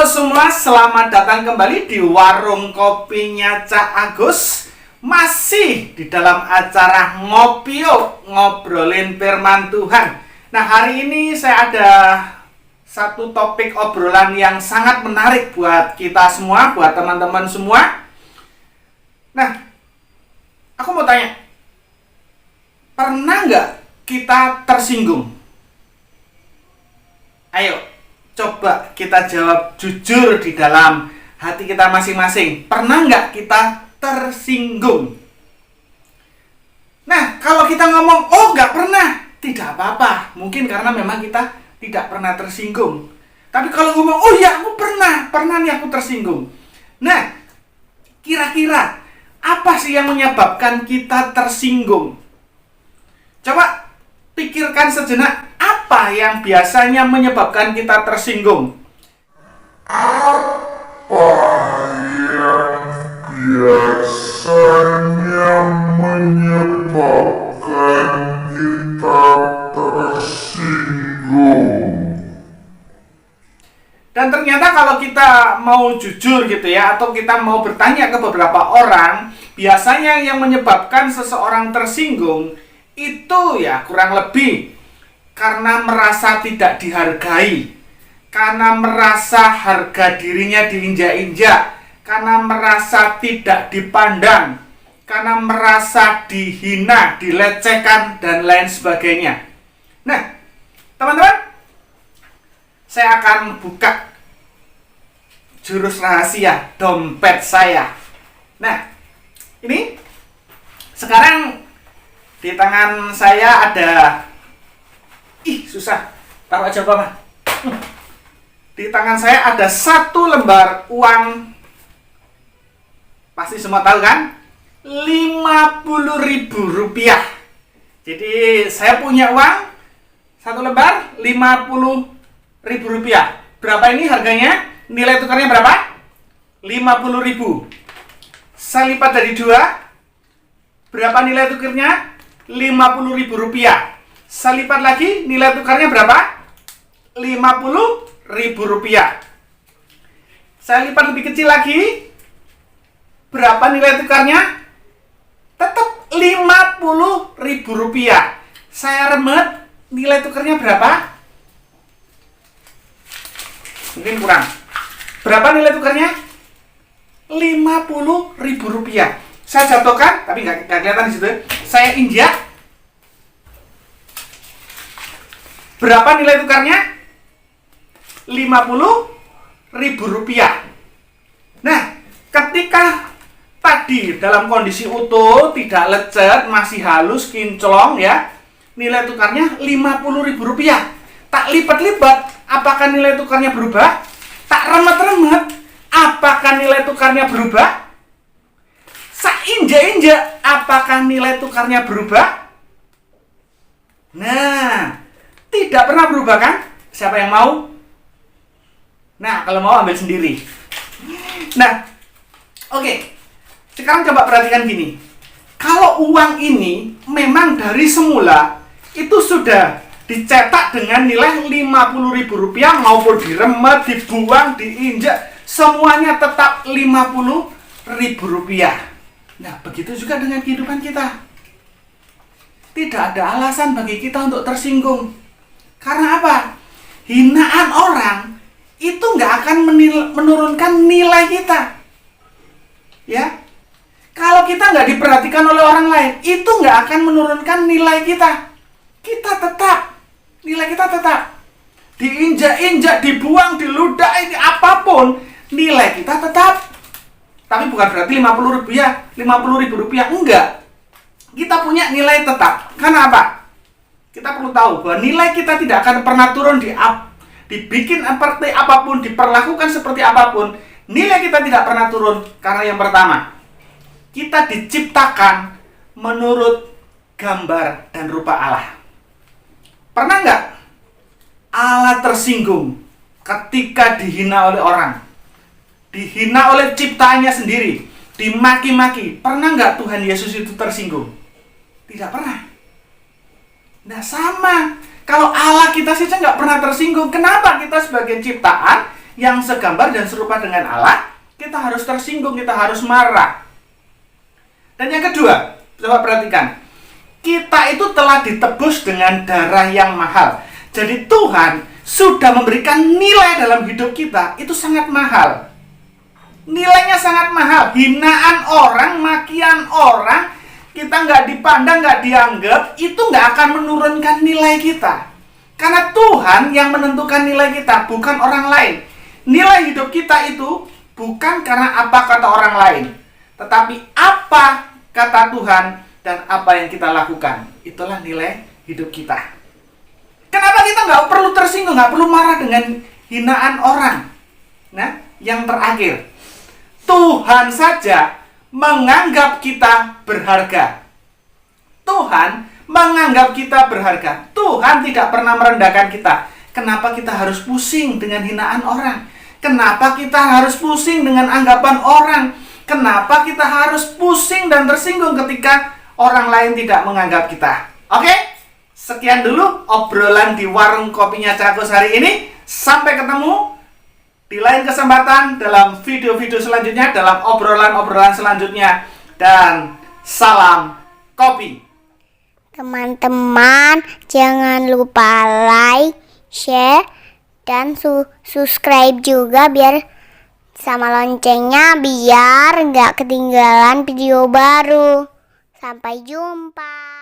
semua, selamat datang kembali di Warung Kopinya Cak Agus. Masih di dalam acara Ngopi Yuk, ngobrolin firman Tuhan. Nah, hari ini saya ada satu topik obrolan yang sangat menarik buat kita semua, buat teman-teman semua. Nah, aku mau tanya, pernah nggak kita tersinggung? Ayo, coba kita jawab jujur di dalam hati kita masing-masing. Pernah nggak kita tersinggung? Nah, kalau kita ngomong, oh nggak pernah, tidak apa-apa. Mungkin karena memang kita tidak pernah tersinggung. Tapi kalau ngomong, oh ya aku pernah nih aku tersinggung. Nah, kira-kira apa sih yang menyebabkan kita tersinggung? Coba pikirkan sejenak, apa yang biasanya menyebabkan kita tersinggung? Apa yang biasanya menyebabkan kita tersinggung? Dan ternyata kalau kita mau jujur gitu ya, atau kita mau bertanya ke beberapa orang, biasanya yang menyebabkan seseorang tersinggung itu ya kurang lebih karena merasa tidak dihargai, karena merasa harga dirinya diinjak-injak, karena merasa tidak dipandang, karena merasa dihina, dilecehkan, dan lain sebagainya. Nah, teman-teman, saya akan buka jurus rahasia dompet saya. Nah, ini sekarang di tangan saya ada, susah, taruh aja Bapak. Di tangan saya ada satu lembar uang, pasti semua tahu kan? Rp50.000. Jadi saya punya uang satu lembar Rp50.000. Berapa ini harganya? Nilai tukarnya berapa? 50.000. Saya lipat dari 2. Berapa nilai tukarnya? Rp50.000. Saya lipat lagi, nilai tukarnya berapa? Rp50.000. Saya lipat lebih kecil lagi. Berapa nilai tukarnya? Tetap Rp50.000. Saya remet, nilai tukarnya berapa? Mungkin kurang. Berapa nilai tukarnya? Rp50.000. Saya jatuhkan, tapi nggak kelihatan di situ. Saya injak. Berapa nilai tukarnya? Rp50.000. Nah, ketika tadi dalam kondisi utuh, tidak lecet, masih halus, kinclong ya, nilai tukarnya Rp50.000. Tak lipat-lipat, apakah nilai tukarnya berubah? Tak remet-remet, apakah nilai tukarnya berubah? Sak injak-injak, apakah nilai tukarnya berubah? Nah, tidak pernah berubah kan? Siapa yang mau? Nah, kalau mau ambil sendiri. Nah, oke. Sekarang coba perhatikan gini. Kalau uang ini memang dari semula itu sudah dicetak dengan nilai Rp50.000 maupun diremet, dibuang, diinjak, semuanya tetap Rp50.000. Nah, begitu juga dengan kehidupan kita. Tidak ada alasan bagi kita untuk tersinggung. Karena apa? Hinaan orang itu nggak akan menurunkan nilai kita. Ya, kalau kita nggak diperhatikan oleh orang lain, itu nggak akan menurunkan nilai kita. Nilai kita tetap. Diinjak-injak, dibuang, diludahi, apapun, nilai kita tetap. Tapi bukan berarti Rp50.000, enggak. Kita punya nilai tetap. Karena apa? Kita perlu tahu bahwa nilai kita tidak akan pernah turun dibikin seperti apapun, diperlakukan seperti apapun. Nilai kita tidak pernah turun karena yang pertama, kita diciptakan menurut gambar dan rupa Allah. Pernah nggak Allah tersinggung ketika dihina oleh orang? Dihina oleh ciptaannya sendiri, dimaki-maki. Pernah nggak Tuhan Yesus itu tersinggung? Tidak pernah. Nah, sama. Kalau Allah kita saja nggak pernah tersinggung, kenapa kita sebagai ciptaan yang segambar dan serupa dengan Allah, kita harus tersinggung, kita harus marah. Dan yang kedua, coba perhatikan. Kita itu telah ditebus dengan darah yang mahal. Jadi Tuhan sudah memberikan nilai dalam hidup kita, itu sangat mahal. Nilainya sangat mahal. Hinaan orang, makian orang, kita nggak dipandang, nggak dianggap, itu nggak akan menurunkan nilai kita. Karena Tuhan yang menentukan nilai kita, bukan orang lain. Nilai hidup kita itu bukan karena apa kata orang lain, tetapi apa kata Tuhan dan apa yang kita lakukan. Itulah nilai hidup kita. Kenapa kita nggak perlu tersinggung, nggak perlu marah dengan hinaan orang? Nah, yang terakhir, Tuhan saja menganggap kita berharga. Tuhan menganggap kita berharga. Tuhan tidak pernah merendahkan kita. Kenapa kita harus pusing dengan hinaan orang? Kenapa kita harus pusing dengan anggapan orang? Kenapa kita harus pusing dan tersinggung ketika orang lain tidak menganggap kita? Oke? Sekian dulu obrolan di warung kopinya Cakus hari ini. Sampai ketemu di lain kesempatan dalam video-video selanjutnya, dalam obrolan-obrolan selanjutnya. Dan salam kopi. Teman-teman, jangan lupa like, share, dan subscribe juga biar sama loncengnya biar nggak ketinggalan video baru. Sampai jumpa.